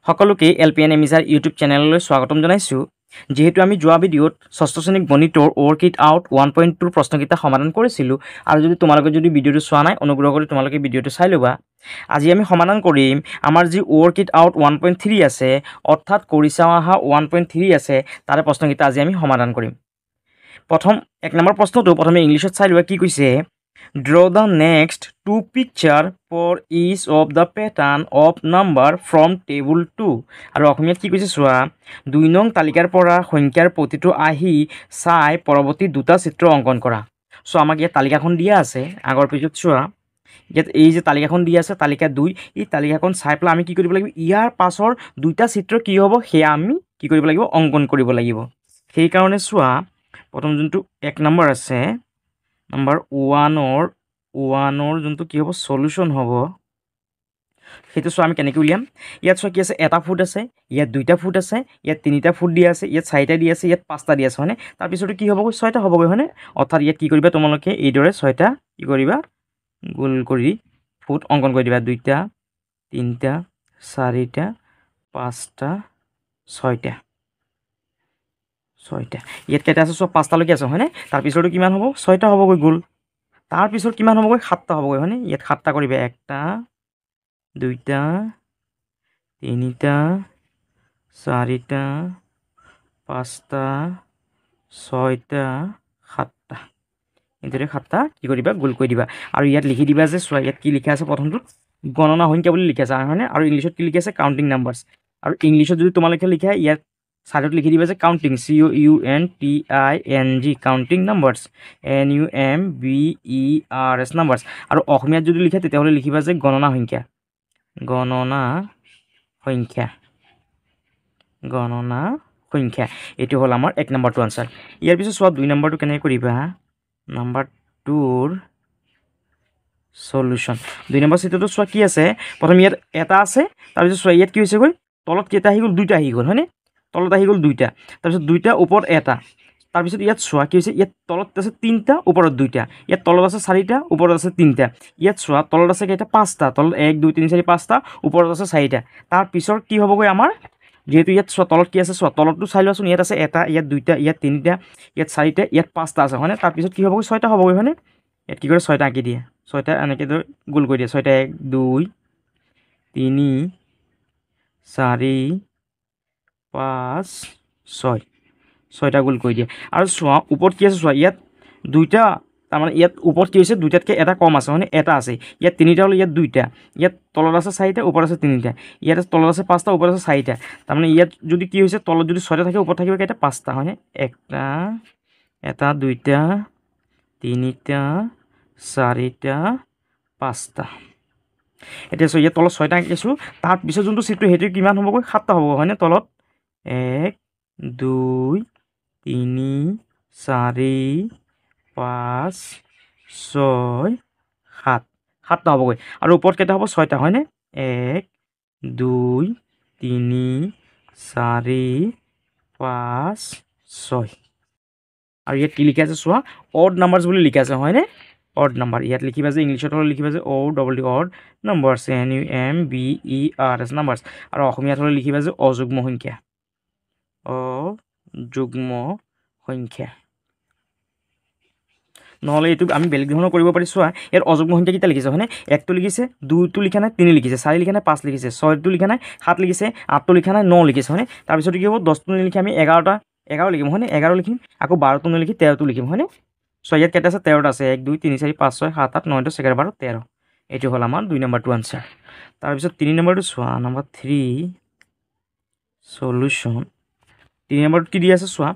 সকলোকে এলপিএন এমিজাৰ ইউটিউব চেনেললৈ স্বাগতম জনাইছোঁ। যেহেতু আমি যোৱা ভিডিঅ'ত ষষ্ঠ শ্ৰেণীক গণিতৰ ৱৰ্কইট আউট 1.2 প্ৰশ্নকেইটা সমাধান কৰিছিলোঁ আৰু যদি তোমালোকে যদি ভিডিঅ'টো চোৱা নাই অনুগ্ৰহ কৰি তোমালোকে ভিডিঅ'টো চাই ল'বা। আজি আমি সমাধান কৰিম আমাৰ যি ৱৰ্কইট আউট 1.3 আছে অৰ্থাৎ কৰি চাওঁ আহা 1.3 আছে তাৰে প্ৰশ্নকেইটা আজি আমি সমাধান কৰিম। প্ৰথম এক নম্বৰ প্ৰশ্নটো প্ৰথমে ইংলিছত চাই লোৱা কি কৈছে। Draw the next two picture for each of the pattern of number from table 2 আৰু অসমীয়াত কি কৈছে চোৱা 2 নং তালিকাৰ পৰা সংখ্যাৰ প্ৰতিটো আহি চাই পৰৱৰ্তী দুটা চিত্ৰ অংকন কৰা। সো আমাক ইয়াত তালিকাখন দিয়া আছে আগৰ পেজত চোৱা ইয়াত এই যে তালিকাখন দিয়া আছে তালিকা 2 এই তালিকাখন চাই পেলাই আমি কি কৰিব লাগিব ইয়াৰ পাছৰ দুটা চিত্ৰ কি হ'ব সেয়া আমি কি কৰিব লাগিব অংকন কৰিব লাগিব। সেই কাৰণে চোৱা প্ৰথম যোনটো এক নম্বৰ আছে নাম্বাৰ 1ৰ যোনটো কি হ'ব সলিউশন হ'ব সেইটো চোৱা আমি কেনেকৈ উলিয়াম। ইয়াত চোৱা কি আছে এটা ফুট আছে ইয়াত দুইটা ফুট আছে ইয়াত তিনিটা ফুট দিয়া আছে ইয়াত চাৰিটা দিয়া আছে ইয়াত পাঁচটা দিয়া আছে হয়নে তাৰপিছতো কি হ'বগৈ ছয়টা হ'বগৈ হয়নে অৰ্থাৎ ইয়াত কি কৰিবা তোমালোকে এইদৰে ছয়টা কি কৰিবা গোল কৰি ফুট অংকন কৰি দিবা দুইটা তিনিটা চাৰিটা পাঁচটা ছয়টা ইয়াত কেইটা আছে চোৱা পাঁচটালৈকে আছে হয়নে তাৰপিছতো কিমান হ'ব ছয়টা হ'বগৈ গোল তাৰপিছত কিমান হ'বগৈ সাতটা হ'বগৈ হয়নে ইয়াত সাতটা কৰিবা একটা দুইটা তিনিটা চাৰিটা পাঁচটা ছয়টা সাতটা এইদৰে সাতটা কি কৰিবা গোল কৰি দিবা আৰু ইয়াত লিখি দিবা যে চোৱা ইয়াত কি লিখা আছে প্ৰথমটোত গণনা সংখ্যা বুলি লিখা আছে হয়নে আৰু ইংলিছত কি লিখি আছে কাউণ্টিং নাম্বাৰছ আৰু ইংলিছত যদি তোমালোকে লিখা ইয়াত সাইডত লিখি দিবা যে counting COUNTING counting numbers NUMBERS numbers আৰু অসমীয়াত যদি লিখা তেতিয়াহ'লে লিখিবা যে গণনা সংখ্যা এইটো হ'ল আমাৰ এক নম্বৰটো আনসাৰ। ইয়াৰ পিছত চোৱা দুই নম্বৰটো কেনেকৈ কৰিবা নাম্বাৰ 2ৰ সলিউশন দুই নম্বৰ চিত্ৰটো চোৱা কি আছে প্ৰথম ইয়াত এটা আছে তাৰপিছত চোৱা ইয়াত কি হৈছেগৈ তলত কেইটা আহি গ'ল দুইটা আহি গ'ল হয়নে তলত আহি গ'ল দুইটা তাৰপিছত দুইটা ওপৰত এটা তাৰপিছত ইয়াত চোৱা কি হৈছে ইয়াত তলত আছে তিনিটা ওপৰত দুইটা ইয়াত তলত আছে চাৰিটা ওপৰত আছে তিনিটা ইয়াত চোৱা তলত আছে কেইটা পাঁচটা তলত 1 2 3 4 5টা ওপৰত আছে চাৰিটা তাৰপিছত কি হ'বগৈ আমাৰ যেহেতু ইয়াত চোৱা তলত কি আছে চোৱা তলতটো চাই লোৱাচোন ইয়াত আছে এটা ইয়াত দুইটা ইয়াত তিনিটা ইয়াত চাৰিটা ইয়াত পাঁচটা আছে হয়নে তাৰপিছত কি হ'বগৈ ছয়টা হ'বগৈ হয়নে ইয়াত কি কৰে ছয়টা আঁকি দিয়ে ছয়টা এনেকৈ ধৰ গোল কৰি দিয়ে ছয়টা 1 2 3 4 5 6 ছয়টা গোল কৰি দিয়ে আৰু চোৱা ওপৰত কি আছে চোৱা ইয়াত দুইটা তাৰমানে ইয়াত ওপৰত কি হৈছে দুইটাতকৈ এটা কম আছে মানে এটা আছে ইয়াত তিনিটা হ'লে ইয়াত দুইটা ইয়াত তলত আছে চাৰিটা ওপৰত আছে তিনিটা ইয়াত তলত আছে পাঁচটা ওপৰত আছে চাৰিটা তাৰমানে ইয়াত যদি কি হৈছে তলত যদি ছয়টা থাকে ওপৰত থাকিব কেইটা পাঁচটা হয়নে এটা দুইটা তিনিটা চাৰিটা পাঁচটা এতিয়া চোৱা ইয়াত তলত ছয়টা আঁকিছোঁ তাৰপিছত যোনটো চিটটো সেইটো কিমান হ'বগৈ সাতটা হ'বগৈ হয়নে তলত 1 2 3 4 5 6 7 সাতটা হ'বগৈ আৰু ওপৰত কেইটা হ'ব ছয়টা হয়নে 1 2 3 4 5 6 আৰু ইয়াত কি লিখা আছে চোৱা অড নাম্বাৰছ বুলি লিখা আছে হয়নে অড নাম্বাৰ ইয়াত লিখিবা যে ইংলিছত হ'লে লিখিবা যে অড নাম্বাৰছ NUMBERS নাম্বাৰছ আৰু অসমীয়াত হ'লে লিখিবা যে অযুগ্ম সংখ্যা নহ'লে এইটো আমি বেলেগ ধৰণৰ কৰিব পাৰি চোৱা ইয়াত অযুগ্ম সংখ্যা কেইটা লিখিছে হয়নে 1টো লিখিছে 2টো লিখা নাই 3 লিখিছে 4 লিখা নাই 5 লিখিছে 6টো লিখা নাই 7 লিখিছে 8টো লিখা নাই 9 লিখিছে হয়নে তাৰপিছত কি হ'ব 10টো নিলিখি আমি 11 লিখিম হয়নে 11 লিখিম আকৌ 12টো নিলিখি 13টো লিখিম হয়নে চোৱা ইয়াত কেইটা আছে 13টা আছে 1 2 3 4 5 6 7 8 9 10 11 12 13 এইটো হ'ল আমাৰ 2 নম্বৰটো আনসাৰ। তাৰপিছত 3 নম্বৰটো চোৱা নাম্বাৰ 3 সলিউশন 3 নম্বৰটো কি দিয়া আছে চোৱা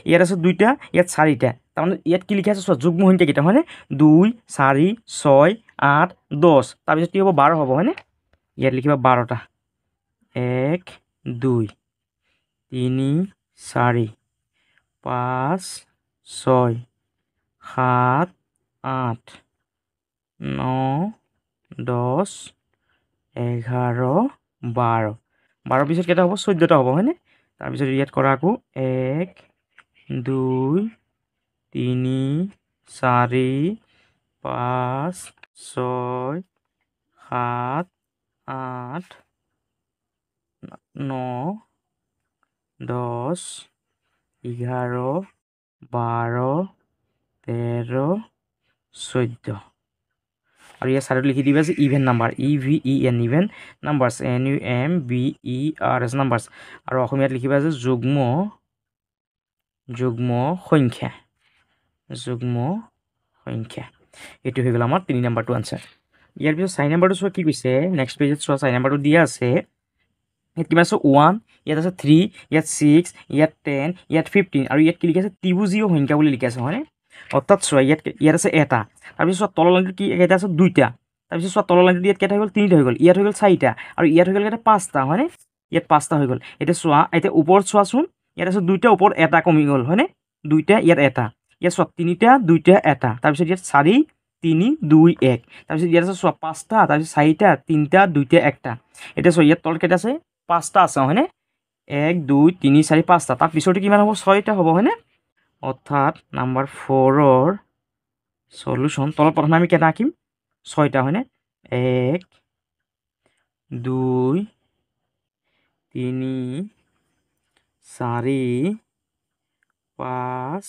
ইয়াত আছে দুইটা ইয়াত চাৰিটা তাৰমানে ইয়াত কি লিখা আছে চোৱা যুগ্ম সংখ্যা কেইটা হয়নে 2 4 6 8 10 তাৰপিছত কি হ'ব 12 হ'ব হয়নে ইয়াত লিখিবা 12টা 1 2 3 4 5 6 7 8 9 10 11 12 পিছত কেইটা হ'ব 14টা হ'ব হয়নে তাৰপিছত ইয়াত কৰা আকৌ 1 2 3 4 5 6 7 8 9 10 11 12 13 14 আৰু ইয়াৰ চাইডত লিখি দিবা যে even number EVEN even numbers NUMBERS numbers আৰু অসমীয়াত লিখিবা যে যুগ্ম সংখ্যা এইটো হৈ গ'ল আমাৰ 3 নম্বৰটো আনচাৰ ইয়াৰ পিছত 4 নম্বৰটো চোৱা কি কৈছে নেক্সট পেজত চোৱা 4 নম্বৰটো দিয়া আছে ইয়াত কিমান আছে 1 ইয়াত আছে 3 ইয়াত 6 ইয়াত 10 ইয়াত 15 আৰু ইয়াত কি লিখা আছে ত্ৰিভুজীয় সংখ্যা বুলি লিখা আছে হয়নে অৰ্থাৎ চোৱা ইয়াত আছে এটা তাৰপিছত চোৱা তলৰ লাইনটো কি কেইটা আছে দুইটা তাৰপিছত চোৱা তলৰ লাইনটো ইয়াত কেইটা হৈ গ'ল তিনিটা হৈ গ'ল ইয়াত হৈ গ'ল চাৰিটা আৰু ইয়াত হৈ গ'ল কেইটা পাঁচটা হয়নে ইয়াত পাঁচটা হৈ গ'ল এতিয়া চোৱা এতিয়া ওপৰত চোৱাচোন ইয়াত আছে দুইটা ওপৰত এটা কমি গ'ল হয়নে দুইটা ইয়াত এটা ইয়াত চোৱা তিনিটা দুইটা এটা তাৰপিছত ইয়াত 4 3 2 1 তাৰপিছত ইয়াত আছে চোৱা পাঁচটা তাৰপিছত চাৰিটা তিনিটা দুইটা একটা এতিয়া চোৱা ইয়াত তলত কেইটা আছে পাঁচটা আছে হয়নে 1 2 3 4 5টা তাৰ পিছতে কিমান হ'ব 6টা হ'ব হয়নে অৰ্থাৎ নাম্বাৰ 4ৰ সলিউশন তলত প্ৰথমে আমি কেইটা আঁকিম 6টা হয়নে 1 2 3 4 5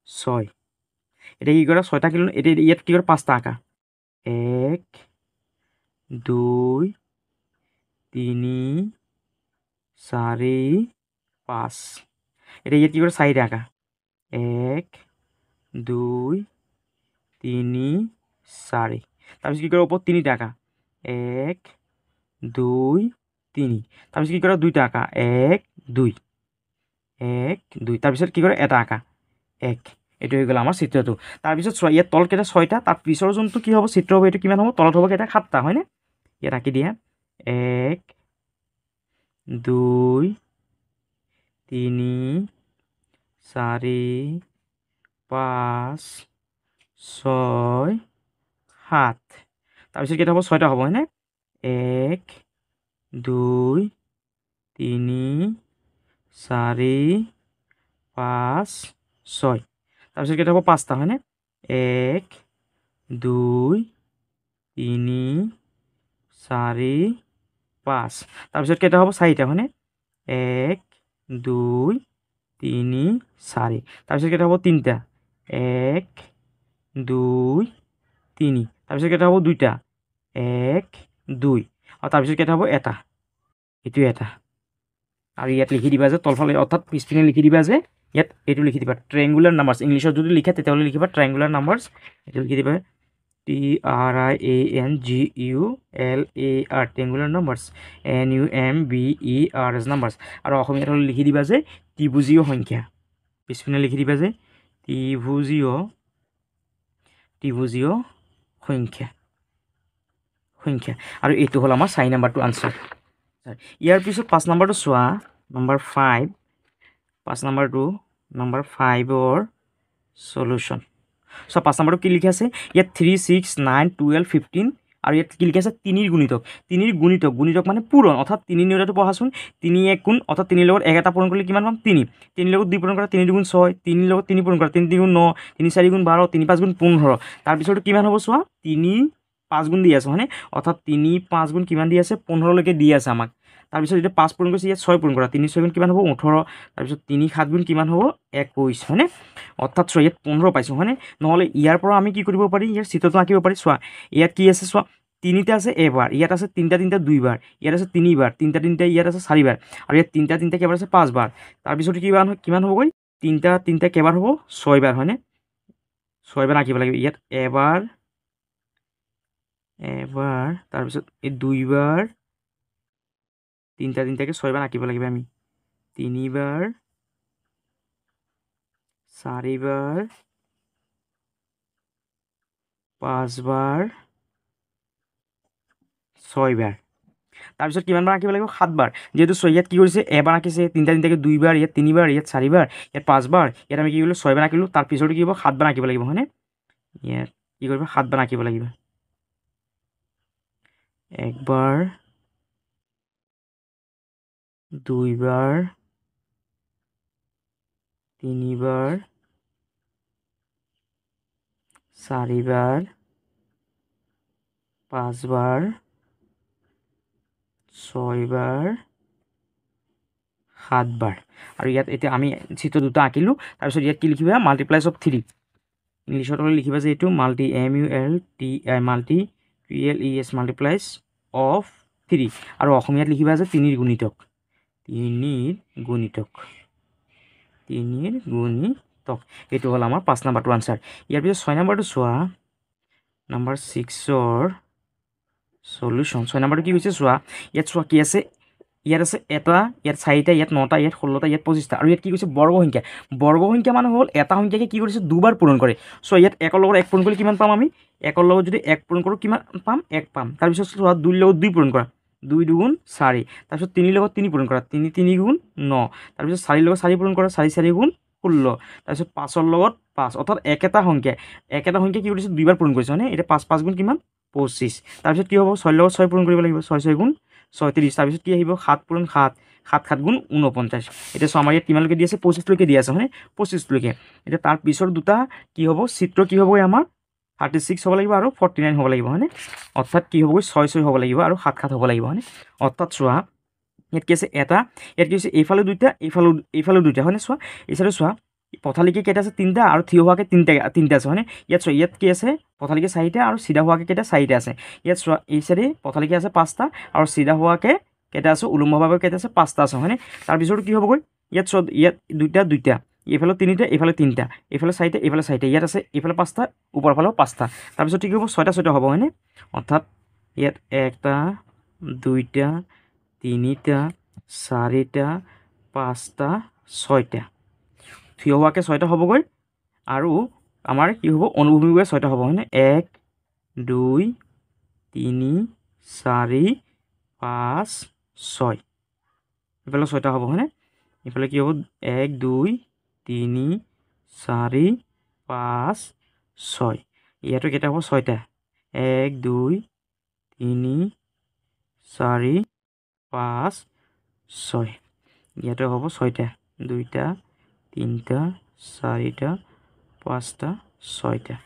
6 এটা কি কৰা 6টা কিলো এটা ইয়াত কি কৰা 5টা আঁকা 1 2 3 4 5 এটা ইয়াত কি কৰা 4টা আঁকা 1 2 3 4 তাৰপিছত কি কৰা ওপৰত 3টা আঁকা 1 2 3 তাৰপিছত কি কৰা 2টা আঁকা 1 2 1 2 তাৰপিছত কি কৰা এটা আঁকা 1 এইটো হৈ গ'ল আমাৰ চিত্ৰটো তাৰপিছত চোৱা ইয়াত তল কেইটা 6টা তাৰ পিছৰ যোনটো কি হ'ব চিত্ৰ হ'ব এইটো কিমান হ'ব তলত হ'ব কেইটা 7টা হয়নে ইয়াত আঁকি দিয়া 1 2 3 4 5 6 7 তাৰপিছত কেইটা হ'ব 6টা হ'ব হয়নে 1 2 3 4 5 6 তাৰপিছত কেইটা হ'ব 5টা হয়নে 1 2 3 4 5 তাৰপিছত কেইটা হ'ব 4টা হয়নে 1 2 3 4 তাৰপিছত কেইটা হ'ব 3টা 1 2 3 তাৰপিছত কেইটা হ'ব 2টা 1 2 আৰু তাৰপিছত কেইটা হ'ব এটা এইটো এটা আৰু ইয়াত লিখি দিবা যে তলফালে অৰ্থাৎ পিছপিনে লিখি দিবা যে ইয়াত এইটো লিখি দিবা ট্ৰায়াঙ্গুলাৰ নাম্বাৰছ ইংলিছত যদি লিখা তেতিয়াহ'লে লিখিবা ট্ৰায়াঙ্গুলাৰ নাম্বাৰছ এইটো লিখি দিবা TRIANGULAR ট্ৰায়াঙ্গুলাৰ নাম্বাৰছ NUMBERS নাম্বাৰছ আৰু অসমীয়াত হ'লে লিখি দিবা যে ত্ৰিভুজীয় সংখ্যা পিছপিনে লিখি দিবা যে ত্ৰিভুজীয় সংখ্যা আৰু এইটো হ'ল আমাৰ 4 নম্বৰটো আনচাৰ ইয়াৰ পিছত 5 নম্বৰটো চোৱা নম্বৰ 5 5 নম্বৰটো নম্বৰ 5ৰ সলিউশন সো 5 নম্বৰটো কি লিখা আছে ইয়াত 3 6 9 12 15 আৰু ইয়াত কি লিখা আছে 3ৰ গুণিতক মানে পূৰণ অৰ্থাৎ 3 নিয়মটো পঢ়াচোন 3 1 গুণ অৰ্থাৎ 3 লগত 1 এটা পূৰণ কৰিলে কিমান পাম 3 3 লগত 2 পূৰণ কৰা 3 2 গুণ 6 3 লগত 3 পূৰণ কৰা 3 3 গুণ 9 3 4 গুণ 12 3 5 গুণ 15 তাৰপিছত কিমান হ'ব চোৱা 3 5 গুণ দি আছে হয়নে অৰ্থাৎ 3 5 গুণ কিমান দি আছে 15 লৈকে দি আছে আমাক তাৰপিছত এতিয়া 5 পূৰণ কৰিছে ইয়াত 6 পূৰণ কৰা 3 6 গুণ কিমান হ'ব 18 তাৰপিছত 3 7 গুণ কিমান হ'ব 21 হয়নে অৰ্থাৎ চোৱা ইয়াত 15 পাইছোঁ হয়নে নহ'লে ইয়াৰ পৰা আমি কি কৰিব পাৰি ইয়াৰ চিত্ৰটো আঁকিব পাৰি চোৱা ইয়াত কি আছে চোৱা 3টা আছে এবাৰ ইয়াত আছে 3টা দুইবাৰ ইয়াত আছে 3বাৰ 3টা ইয়াত আছে 4বাৰ আৰু ইয়াত 3টা কেইবাৰ আছে 5বাৰ তাৰপিছত কিমান হ'বগৈ 3টা কেইবাৰ হ'ব 6বাৰ হয়নে 6বাৰ আঁকিব লাগিব ইয়াত এবাৰ তাৰপিছত এই দুইবাৰ 3টাকে 6বাৰ আঁকিব লাগিব আমি 3বাৰ 4বাৰ 5বাৰ 6বাৰ তাৰপিছত কিমানবাৰ আঁকিব লাগিব 7বাৰ যেহেতু ইয়াত কি কৰিছে এবাৰ আঁকিছে 3টাকে দুইবাৰ ইয়াত 3বাৰ ইয়াত 4বাৰ ইয়াত 5বাৰ ইয়াত আমি কি কৰিলোঁ 6বাৰ আঁকিলোঁ তাৰপিছত কি হ'ব 7বাৰ আঁকিব লাগিব হয়নে ইয়াত কি কৰিব 7বাৰ আঁকিব লাগিব একবাৰ দুইবাৰ 3বাৰ 4বাৰ 5বাৰ 6বাৰ 7 বাৰ আৰু ইয়াত এতিয়া আমি চিত্ৰ দুটা আঁকিলোঁ তাৰপিছত ইয়াত কি লিখিবা মাল্টিপ্লাইজ অফ 3 ইংলিছত হ'লে লিখিবা যে এইটো মাল্টি MULTIPLES মাল্টিপ্লাইজ অফ 3 আৰু অসমীয়াত লিখিবা যে 3ৰ গুণিতক এইটো হ'ল আমাৰ 5 নম্বৰটো আনসাৰ ইয়াৰ পিছত 6 নম্বৰটো চোৱা নাম্বাৰ 6ৰ সলিউশন 6 নম্বৰটো কি হৈছে চোৱা ইয়াত চোৱা কি আছে ইয়াত আছে এটা ইয়াত 4টা ইয়াত 9টা ইয়াত 16টা ইয়াত 25টা আৰু ইয়াত কি কৈছে বৰ্গ সংখ্যা মানে হ'ল এটা সংখ্যাকে কি কৰিছে দুবাৰ পূৰণ কৰে সো ইয়াত 1ৰ লগত 1 পূৰণ কৰিলে কিমান পাম আমি 1ৰ লগত যদি 1 পূৰণ কৰোঁ কিমান পাম 1 পাম তাৰপিছত চোৱা 2ৰ লগত 2 পূৰণ কৰা 2 দুগুণ 4 তাৰপিছত 3ৰ লগত 3 পূৰণ কৰা 3 3 গুণ 9 তাৰপিছত 4ৰ লগত 4 পূৰণ কৰা 4 4 গুণ 16 তাৰপিছত 5ৰ লগত 5 অৰ্থাৎ একেটা সংখ্যা কি কৰিছে দুইবাৰ পূৰণ কৰিছে হয়নে এতিয়া 5 5 গুণ কিমান 25 তাৰপিছত কি হ'ব 6ৰ লগত 6 পূৰণ কৰিব লাগিব 6 6 গুণ 36 তাৰপিছত কি আহিব 7 পূৰণ 7 7 7 গুণ 49 এতিয়া চোৱা আমাৰ ইয়াত কিমানলৈকে দি আছে 25 লৈকে দি আছে হয়নে 25 লৈকে এতিয়া তাৰ পিছৰ দুটা কি হ'ব চিত্ৰ কি হ'ব আমাৰ 36 হ'ব লাগিব আৰু 49 হ'ব লাগিব হয়নে অৰ্থাৎ কি হ'ব 6 6 হ'ব লাগিব আৰু 7 7 হ'ব লাগিব হয়নে অৰ্থাৎ চোৱা ইয়াত কি আছে এটা ইয়াত কি হৈছে এইফালে দুইটা এইফালে দুইটা হয়নে চোৱা এইফালে চোৱা পথালিকে কেইটা আছে 3টা আৰু থিয় হোৱাকে 3টা আছে হয়নে ইয়াত চোৱা ইয়াত কি আছে পথালিকে 4টা আৰু চিধা হোৱাকে কেইটা 4টা আছে ইয়াত চোৱা এই চাইডে পথালিকে আছে 5টা আৰু চিধা হোৱাকে কেইটা আছে উলম্বভাৱে কেইটা আছে 5টা আছে হয়নে তাৰপিছত কি হ'বগৈ ইয়াত চোৱা ইয়াত দুইটা এইফালে 3টা এইফালে 3টা এইফালে 4টা এইফালে 4টা ইয়াত আছে এইফালে 5টা ওপৰৰ ফালেও 5টা তাৰপিছত কি হ'ব 6টা 6টা হ'ব হয়নে অৰ্থাৎ ইয়াত 1টা 2টা 3টা 4টা 5টা 6টা থিয় হোৱাকে 6টা হ'বগৈ আৰু আমাৰ কি হ'ব অনুভূমিকভাৱে 6টা হ'ব হয়নে 1 2 3 4 5 6 এইফালে 6টা হ'ব হয়নে এইফালে কি হ'ব 1 2 3 4 5 6 ইয়াতো কেইটা হ'ব 6টা 1 2 3 4 5 6 ইয়াতো হ'ব 6টা 2টা 3টা 4টা 5টা 6টা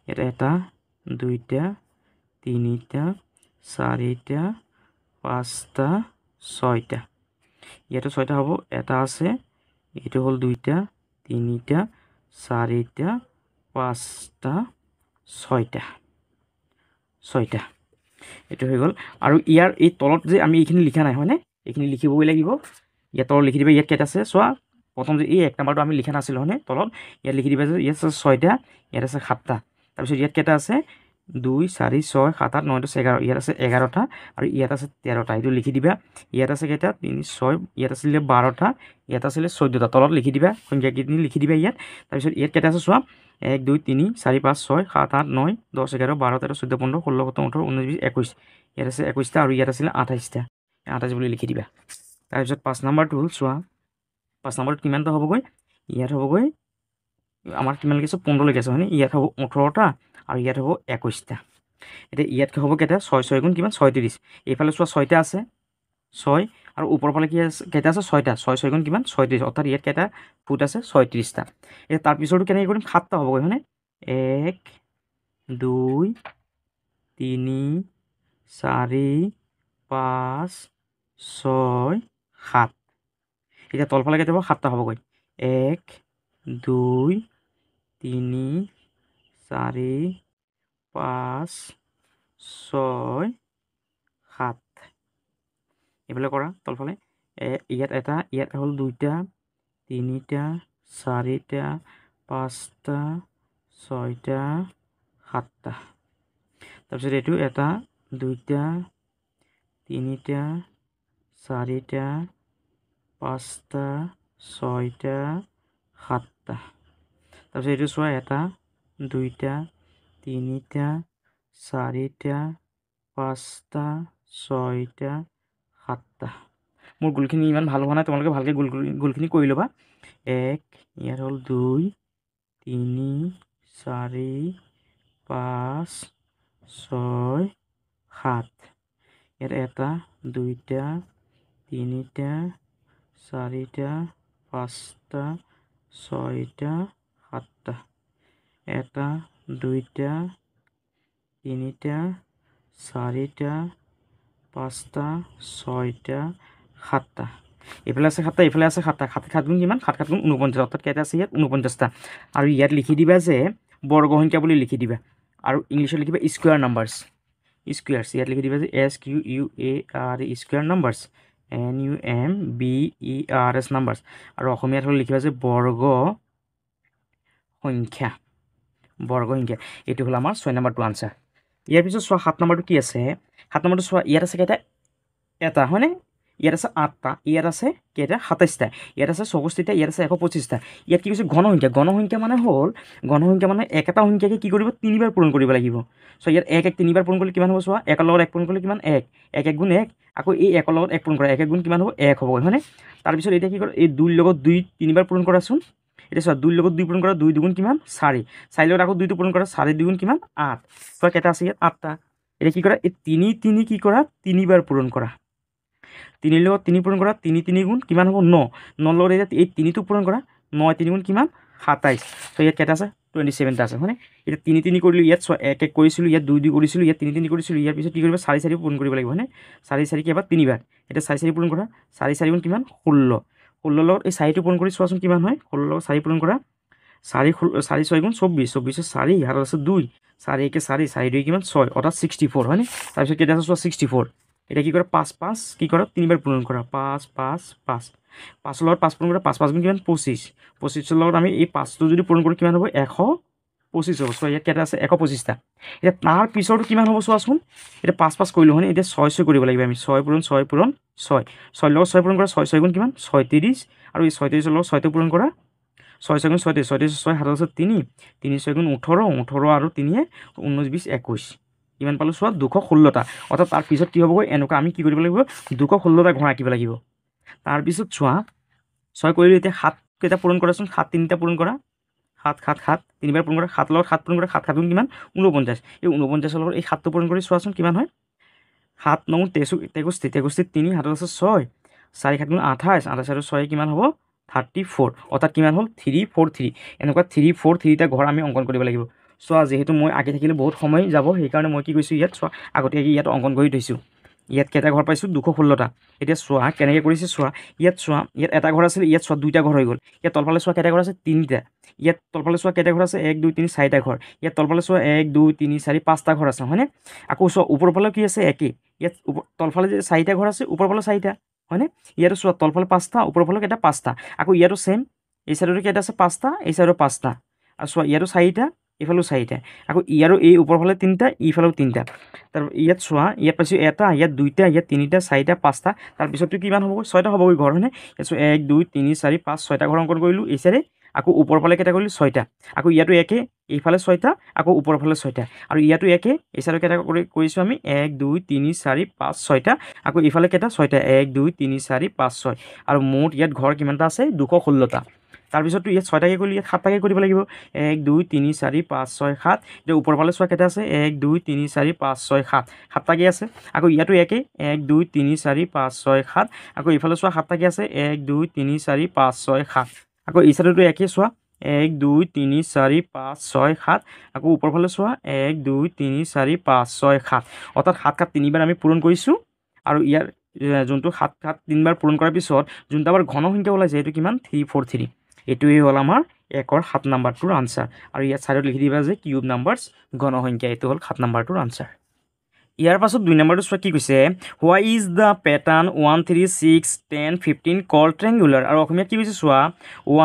ইয়াত এটা 2টা 3টা 4টা 5টা 6টা ইয়াতো 6টা হ'ব এটা আছে এইটো হ'ল 2টা 3টা 4টা 5টা 6টা এইটো হৈ গ'ল আৰু ইয়াৰ এই তলত যে আমি এইখিনি লিখা নাই হয়নে এইখিনি লিখিবই লাগিব ইয়াত তলত লিখি দিবা ইয়াত কেইটা আছে চোৱা প্ৰথম যে এই 1 নম্বৰটো আমি লিখা নাছিলোঁ হয়নে তলত ইয়াত লিখি দিবা যে ইয়াত আছে 6টা ইয়াত আছে 7টা তাৰপিছত ইয়াত কেইটা আছে 2 4 6 7 8 9 10 11 ইয়াত আছে 11টা আৰু ইয়াত আছে 13টা এইটো লিখি দিবা ইয়াত আছে কেইটা 3 6 ইয়াত আছিলে 12টা ইয়াত আছিলে 14টা তলত লিখি দিবা সংখ্যাখিনি লিখি দিবা ইয়াত তাৰপিছত ইয়াত কেইটা আছে চোৱা 1 2 3 4 5 6 7 8 9 10 11 12 13 14 15 16 17 18 19 20 21 ইয়াত আছে 21টা আৰু ইয়াত আছিলে 28টা 28 বুলি লিখি দিবা তাৰপিছত 5 নম্বৰটো হ'ল চোৱা 5 নম্বৰত কিমানটা হ'বগৈ ইয়াত হ'বগৈ আমাৰ কিমান লৈকে আছে 15 লৈকে আছে হয়নে ইয়াত হ'ব 18টা আৰু ইয়াত হ'ব 21টা এতিয়া ইয়াত হ'ব কেইটা 6 6 গুণ কিমান 36 এইফালে চোৱা 6টা আছে 6 আৰু ওপৰৰ ফালে কি আছে কেইটা আছে 6টা 6 6 গুণ কিমান 36 অৰ্থাৎ ইয়াত কেইটা ফুট আছে 36টা এতিয়া তাৰ পিছৰটো কেনেকৈ কৰিম 7টা হ'বগৈ হয়নে 1 2 3 4 5 6 7 এতিয়া তলফালে কেইটা হ'ব 7টা হ'বগৈ 1 2 3 4 5 6 7 এইফালে কৰা তলফালে ইয়াত এটা ইয়াত হ'ল 2টা 3টা 4টা 5টা 6টা 7টা তাৰপিছত এইটো এটা 2টা 3টা 4টা 5টা 6টা 7টা তাৰপিছত এইটো চোৱা এটা 2টা 3টা 4টা 5টা 6টা 7টা মোৰ গোলখিনি ইমান ভাল হোৱা নাই তোমালোকে ভালকৈ গোলখিনি কৰি ল'বা 1 ইয়াত হ'ল 2 3 4 5 6 7 ইয়াত এটা 2টা 3টা 4টা 5টা 6টা 7টা এটা 2টা 3টা 4টা 5টা 6টা 7টা এইফালে আছে 7টা এইফালে আছে 7টা 7 7 গুণ কিমান 7 7 গুণ 49 অৰ্থাৎ কেইটা আছে ইয়াত 49টা আৰু ইয়াত লিখি দিবা যে বৰ্গ সংখ্যা বুলি লিখি দিবা আৰু ইংলিছত লিখিবা স্কোয়াৰ নাম্বাৰছ স্কোয়াৰছ ইয়াত লিখি দিবা যে SQUAR square numbers NUMBERS numbers আৰু অসমীয়াত হ'ল লিখিবা যে বৰ্গ সংখ্যা এইটো হ'ল আমাৰ 6 নম্বৰটো আনসাৰ ইয়াৰ পিছত চোৱা 7 নম্বৰটো কি আছে 7 নম্বৰটো চোৱা ইয়াত আছে কেইটা এটা হয়নে ইয়াত আছে 8টা ইয়াত আছে কেইটা 27টা ইয়াত আছে 64টা ইয়াত আছে 125টা ইয়াত কি কৈছে ঘন সংখ্যা মানে হ'ল ঘন সংখ্যা মানে একেটা সংখ্যাকে কি কৰিব তিনিবাৰ পূৰণ কৰিব লাগিব সো ইয়াত 1 1 তিনিবাৰ পূৰণ কৰিলে কিমান হ'ব চোৱা 1 ৰ লগত 1 পূৰণ কৰিলে কিমান 1 1 1 গুণ 1 আকৌ এই 1 ৰ লগত 1 পূৰণ কৰা 1 1 গুণ কিমান হ'ব 1 হ'ব হয়নে তাৰ পিছত এটা কি কৰে এই 2 ৰ লগত 2 তিনিবাৰ পূৰণ কৰাচোন এটা চোৱা 2 ৰ লগত 2 পূৰণ কৰা 2 দুগুণ কিমান 4 4 লগত আকৌ 2 টো পূৰণ কৰা 4 দুগুণ কিমান 8 সো কেইটা আছে ইয়াত 8টা এটা কি কৰা এই 3 3 কি কৰা তিনিবাৰ পূৰণ কৰা 3 ৰ লগত 3 পূৰণ কৰা 3 3 গুণ কিমান হ'ব 9 9 লগত এতিয়া এই 3 টো পূৰণ কৰা 9 3 গুণ কিমান 27 সো ইয়াত কেইটা আছে 27টা আছে হয়নে এটা 3 3 কৰিলো ইয়াত 1 1 কৰিছিলো ইয়াত 2 2 কৰিছিলো ইয়াত 3 3 কৰিছিলো ইয়াৰ পিছত কি কৰিব 4 4 পূৰণ কৰিব লাগিব হয়নে 4 4 কি এবাৰ তিনিবাৰ এটা 4 4 পূৰণ কৰা 4 4 গুণ কিমান 16 16 লগত এই 4 টো পূৰণ কৰি চোৱাচোন কিমান হয় 16 লগত 4 পূৰণ কৰা 4 4 6 গুণ 24 24 4 আৰু আছে 2 4 1 4 4 2 কিমান 6 অৰ্থাৎ 64 হয়নে তাৰপিছত কেইটা আছে চোৱা 64 এটা কি কৰা 5 5 কি কৰা তিনিবাৰ পূৰণ কৰা 5 5 5 5 লগত 5 পূৰণ কৰা 5 5 গুণ কিমান 25 25 লগত আমি এই 5 টো যদি পূৰণ কৰো কিমান হ'ব 125 হ'ব সো ইয়াত কেইটা আছে 125টা এটা তাৰ পিছৰটো কিমান হ'ব চোৱাচোন এটা 5 5 কৰিলো হয়নে এতিয়া 6 6 কৰিব লাগিব আমি 6 পূৰণ 6 পূৰণ 6 6 লগত 6 পূৰণ কৰা 6 6 গুণ কিমান 36 আৰু এই 36 লগত 6 টো পূৰণ কৰা 6 6 গুণ 36 36 6 7 আছে 3 3 6 গুণ 18 18 আৰু 3 19 20 21 কিমান পালো চোৱা 216টা অৰ্থাৎ তাৰ পিছত কি হ'বগৈ এনেকুৱা আমি কি কৰিব লাগিব 216টা ঘৰ আঁকিব লাগিব তাৰ পিছত চোৱা 6 কৰিলো এতিয়া 7 কেইটা পূৰণ কৰাচোন 7 3টা পূৰণ কৰা 7 7 7 তিনিবাৰ পূৰণ কৰা 7 লগত 7 পূৰণ কৰা 7 7 গুণ কিমান 49 এই 49 লগত এই 7 টো পূৰণ কৰি চোৱাচোন কিমান হয় 7 9 63 3 7 আছে 6 4 7 গুণ 28 28 আৰু 6 কিমান হ'ব 34 অৰ্থাৎ কিমান হ'ল 343 এনেকুৱা 343টা ঘৰ আমি অংকন কৰিব লাগিব চোৱা যেহেতু মই আঁকি থাকিলে বহুত সময় যাব সেইকাৰণে মই কি কৈছোঁ ইয়াত চোৱা আগতীয়াকৈ ইয়াত অংকন কৰি থৈছোঁ ইয়াত কেইটা ঘৰ পাইছোঁ 216টা এতিয়া চোৱা কেনেকৈ কৰিছে চোৱা ইয়াত এটা ঘৰ আছিল ইয়াত চোৱা দুইটা ঘৰ হৈ গ'ল ইয়াত তলফালে চোৱা কেইটা ঘৰ আছে 3টা ইয়াত তলফালে চোৱা কেইটা ঘৰ আছে 1 2 3 4টা ঘৰ ইয়াত তলফালে চোৱা 1 2 3 4 5টা ঘৰ আছে হয়নে আকৌ চোৱা ওপৰফালে কি আছে একেই ইয়াত তলফালে যে 4টা ঘৰ আছে ওপৰফালে 4টা হয়নে ইয়াতো চোৱা তলফালে 5টা ওপৰফালে কেইটা 5টা আকৌ ইয়াতো সেম এই সাইডৰ কেইটা আছে 5টা এই সাইডৰ 5টা আৰু চোৱা ইয়াতো 4টা এইফালে 4টা আকৌ ইয়াৰো এই ওপৰফালে 3টা ইফালেও 3টা তাৰ ইয়াত চোৱা ইয়াত পাইছোঁ এটা ইয়াত 2টা ইয়াত 3টা 4টা 5টা তাৰ পিছতটো কিমান হ'ব 6টা হ'বগৈ ঘৰ হয়নে ইয়াত 1 2 3 4 5 6টা ঘৰ অংকন কৰিলোঁ এই চাইডে আকৌ ওপৰফালে কেইটা কৰিলোঁ 6টা আকৌ ইয়াতো একে এইফালে 6টা আকৌ ওপৰফালে 6টা আৰু ইয়াতো একে এই চাইডৰ কেইটা কৰিছোঁ আমি 1 2 3 4 5 6টা আকৌ ইফালে কেইটা 6টা 1 2 3 4 5 6 আৰু মুঠ ইয়াত ঘৰ কিমানটা আছে 216টা তাৰপিছতটো ইয়াত 6টাকে কৰিলে ইয়াত 7টাকে কৰিব লাগিব 1 2 3 4 5 6 7 এতিয়া ওপৰফালে চোৱা কেইটা আছে 1 2 3 4 5 6 7 7টাকে আছে আকৌ ইয়াতো একে 1 2 3 4 5 6 7 আকৌ ইফালে চোৱা 7টাকে আছে 1 2 3 4 5 6 7 আকৌ এই চাইডতো একে চোৱা 1 2 3 4 5 6 7 আকৌ ওপৰফালে চোৱা 1 2 3 4 5 6 7 অৰ্থাৎ 7 7 তিনিবাৰ আমি পূৰণ কৰিছোঁ আৰু ইয়াৰ যোনটো 7 7 তিনিবাৰ পূৰণ কৰাৰ পিছত যোনটো আমাৰ ঘন সংখ্যা ওলাইছে এইটো কিমান 343 এইটোৱেই হ'ল আমাৰ 1ৰ 7 নম্বৰটোৰ আনসাৰ আৰু ইয়াত সাইডত লিখি দিবা যে কিউব নাম্বাৰছ ঘন সংখ্যা এইটো হ'ল 7 নম্বৰটোৰ আনসাৰ ইয়াৰ পাছত 2 নম্বৰটো চোৱা কি কৈছে হোৱাই ইজ দ্য পেটাৰ্ণ 1 3 6 10 15 কল ট্ৰেংগুলাৰ আৰু অসমীয়াত কি কৈছে চোৱা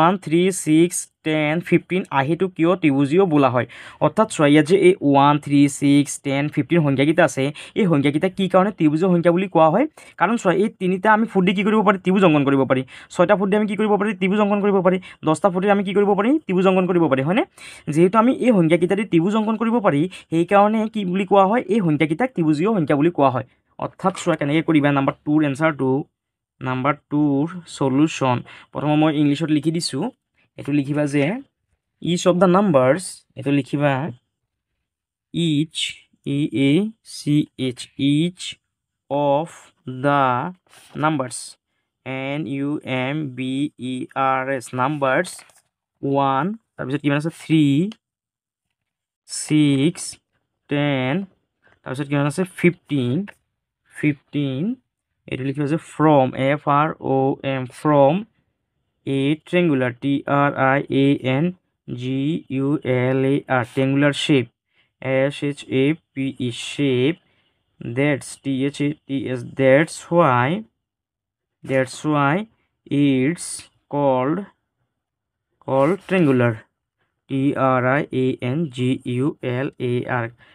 1 3 6 10 15 আহিটো কিয় ত্ৰিভুজীয় বোলা হয় অৰ্থাৎ চোৱা ইয়াত যে এই 1 3 6 10 15 সংখ্যাকেইটা আছে এই সংখ্যাকেইটা কি কাৰণে ত্ৰিভুজীয় সংখ্যা বুলি কোৱা হয় কাৰণ চোৱা এই তিনিটা আমি ফুট দি কি কৰিব পাৰি ত্ৰিভুজ অংকন কৰিব পাৰি 6টা ফুট দি আমি কি কৰিব পাৰি ত্ৰিভুজ অংকন কৰিব পাৰি 10টা ফুট দি আমি কি কৰিব পাৰি ত্ৰিভুজ অংকন কৰিব পাৰি হয়নে যেহেতু আমি এই সংখ্যাকেইটা দি ত্ৰিভুজ অংকন কৰিব পাৰি সেইকাৰণে কি বুলি কোৱা হয় এই সংখ্যাকেইটাক ত্ৰিভুজীয় সংখ্যা বুলি কোৱা হয় অৰ্থাৎ চোৱা কেনেকৈ কৰিবা নাম্বাৰ 2ৰ এনসাৰটো নাম্বাৰ 2ৰ সলিউশন প্ৰথমে মই ইংলিছত লিখি দিছোঁ এইটো লিখিবা যে each of the numbers এইটো লিখিবা each each of the numbers numbers numbers 1 তাৰপিছত কিমান আছে 3 6 10 তাৰপিছত কিমান আছে 15 এইটো লিখিব যে from FROM from a triangular TRIANGULAR triangular shape SHAPE shape that's THATS that's why it's called triangular TRIANGULAR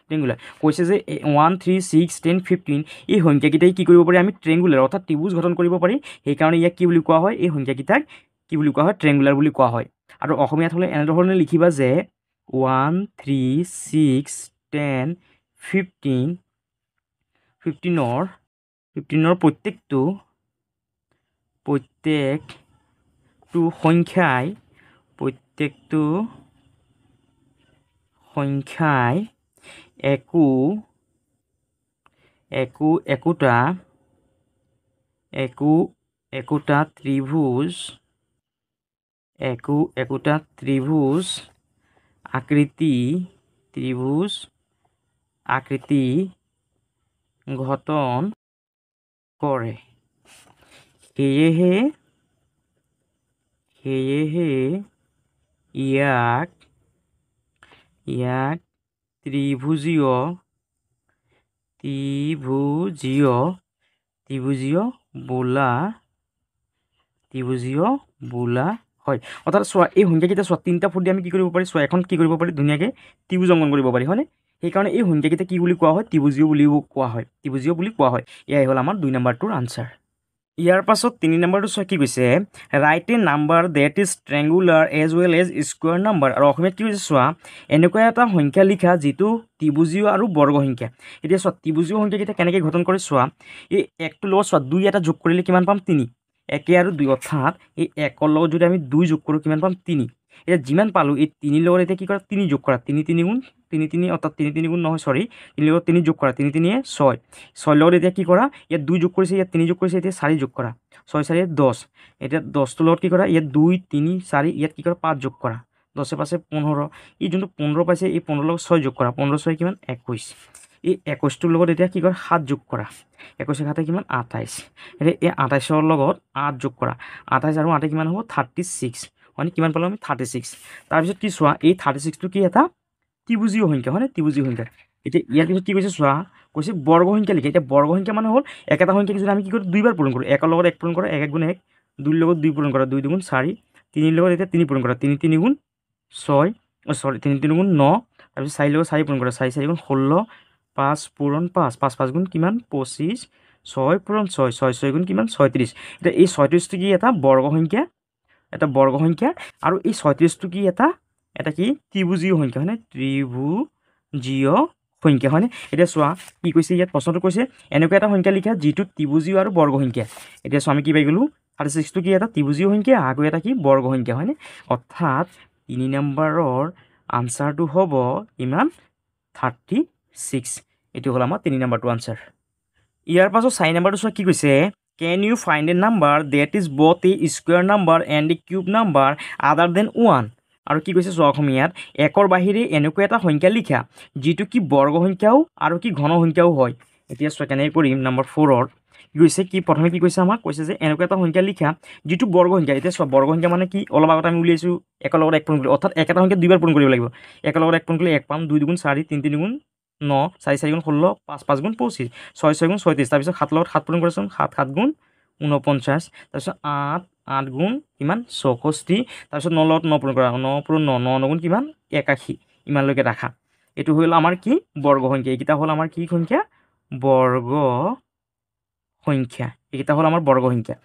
ট্ৰেংগুলাৰ কৈছে যে 1 3 6 10 15 এই সংখ্যাকেইটাই কি কৰিব পাৰি আমি ট্ৰেংগুলাৰ অৰ্থাৎ ত্ৰিভুজ গঠন কৰিব পাৰি সেইকাৰণে ইয়াক কি বুলি কোৱা হয় এই সংখ্যাকেইটাক কি বুলি কোৱা হয় ট্ৰেংগুলাৰ বুলি কোৱা হয় আৰু অসমীয়াত হ'লে এনেধৰণে লিখিবা যে 1 3 6 10 15 15ৰ প্ৰত্যেকটো সংখ্যাই একোটা ত্ৰিভুজ আকৃতি গঠন কৰে সেয়েহে ইয়াক ত্ৰিভুজীয় বোলা হয় অৰ্থাৎ চোৱা এই সংখ্যাকেইটা চোৱা তিনিটা ফুট দি আমি কি কৰিব পাৰি চোৱা এখন কি কৰিব পাৰি ধুনীয়াকৈ ত্ৰিভুজ অংকন কৰিব পাৰি হয়নে সেইকাৰণে এই সংখ্যাকেইটা কি বুলি কোৱা হয় ত্ৰিভুজীয় বুলি কোৱা হয় এয়াই হ'ল আমাৰ 2 নম্বৰটোৰ আনচাৰ ইয়াৰ পাছত 3 নম্বৰটো চোৱা কি কৈছে right a number that is triangular as well as square number আৰু অসমীয়াত কি কৈছে চোৱা এনেকুৱা এটা সংখ্যা লিখা যিটো ত্ৰিভুজীয় আৰু বৰ্গ সংখ্যা এতিয়া চোৱা ত্ৰিভুজীয় সংখ্যাকেইটা কেনেকৈ গঠন কৰে চোৱা এই একটোৰ লগত চোৱা 2 এটা যোগ কৰিলে কিমান পাম 3 1 আৰু 2 অৰ্থাৎ এই 1ৰ লগত যদি আমি 2 যোগ কৰোঁ কিমান পাম 3 এতিয়া যিমান পালোঁ এই 3 লগত এতিয়া কি কৰা 3 যোগ কৰা 3 3 গুণ 3 3 অৰ্থাৎ 3 3 গুণ নহয় সৰি 3 লগত 3 যোগ কৰা 3 3 6 6 লগত এতিয়া কি কৰা ইয়াত 2 যোগ কৰিছে ইয়াত 3 যোগ কৰিছে এতিয়া 4 যোগ কৰা 6 4 10 এতিয়া 10টোৰ লগত কি কৰা ইয়াত 2 3 4 ইয়াত কি কৰা 5 যোগ কৰা 10 পাছে 15 এই যোনটো 15 পাইছে এই 15 লগত 6 যোগ কৰা 15 6 কিমান 21 এই 21টোৰ লগত এতিয়া কি কৰা 7 যোগ কৰা 21 7 কিমান 28 এতিয়া এই 28ৰ লগত 8 যোগ কৰা 28 আৰু 8 কিমান হ'ব 36 মানে কিমান পালোঁ আমি 36 তাৰপিছত কি চোৱা এই 36টো কি এটা ত্ৰিভুজীয় সংখ্যা হয়নে ত্ৰিভুজীয় সংখ্যা এতিয়া ইয়াৰ পিছত কি কৈছে চোৱা কৈছে বৰ্গ সংখ্যা লিখে এতিয়া বৰ্গ সংখ্যা মানে হ'ল একেটা সংখ্যাক যদি আমি কি কৰোঁ দুইবাৰ পূৰণ কৰোঁ 1ৰ লগত 1 পূৰণ কৰা 1 গুণ 1 2ৰ লগত 2 পূৰণ কৰা 2 2 গুণ 4 3ৰ লগত এতিয়া 3 পূৰণ কৰা 3 3 গুণ 6 সৰি 3 3 গুণ 9 তাৰপিছত 4ৰ লগত 4 পূৰণ কৰা 4 4 গুণ 16 5 পূৰণ 5 5 5 গুণ কিমান 25 6 পূৰণ 6 6 6 গুণ কিমান 36 এতিয়া এই 36টো কি এটা বৰ্গ সংখ্যা আৰু এই 36টো কি এটা কি ত্ৰিভুজীয় সংখ্যা হয়নে ত্ৰিভুজীয় সংখ্যা হয়নে এতিয়া চোৱা কি কৈছে ইয়াত প্ৰশ্নটো কৈছে এনেকুৱা এটা সংখ্যা লিখা যিটো ত্ৰিভুজীয় আৰু বৰ্গ সংখ্যা এতিয়া চোৱা আমি কি পাই গ'লোঁ 36টো কি এটা ত্ৰিভুজীয় সংখ্যা আৰু এটা কি বৰ্গ সংখ্যা হয়নে অৰ্থাৎ 3 নম্বৰৰ আনচাৰটো হ'ব ইমান 36 এইটো হ'ল আমাৰ 3 নম্বৰটো আনচাৰ ইয়াৰ পাছত 4 নম্বৰটো চোৱা কি কৈছে Can you find a number that is both a square number and a cube number other than 1? আৰু কি কৈছে চোৱা অসমীয়াত একৰ বাহিৰে এনেকুৱা এটা সংখ্যা লিখা যিটো কি বৰ্গ সংখ্যাও আৰু কি ঘন সংখ্যাও হয় এতিয়া চোৱা কেনেকৈ কৰিম নম্বৰ 4ৰ কি কৈছে কি প্ৰথমে কি কৈছে আমাক কৈছে যে এনেকুৱা এটা সংখ্যা লিখা যিটো বৰ্গ সংখ্যা এতিয়া চোৱা বৰ্গ সংখ্যা মানে কি অলপ আগতে আমি উলিয়াইছোঁ 1ৰ লগত 1 পূৰণ কৰি অৰ্থাৎ একেটা সংখ্যা দুইবাৰ পূৰণ কৰিব লাগিব 1ৰ লগত 1 পূৰণ কৰিলে 1 পাম 2 2 গুণ 4 3 3 গুণ 9 4 4 গুণ 16 5 5 গুণ 25 6 6 গুণ 36 তাৰপিছত 7ৰ লগত 7 পূৰণ কৰাচোন 7 7 গুণ 49 তাৰপিছত 8 8 গুণ কিমান 64 তাৰপিছত 9 লগত 9 পূৰণ কৰা 9 পূৰণ 9 9 গুণ কিমান 81 ইমানলৈকে ৰাখা এইটো হ'ল আমাৰ কি বৰ্গ সংখ্যা এইকেইটা হ'ল আমাৰ কি সংখ্যা বৰ্গ সংখ্যা এইকেইটা হ'ল আমাৰ বৰ্গ সংখ্যা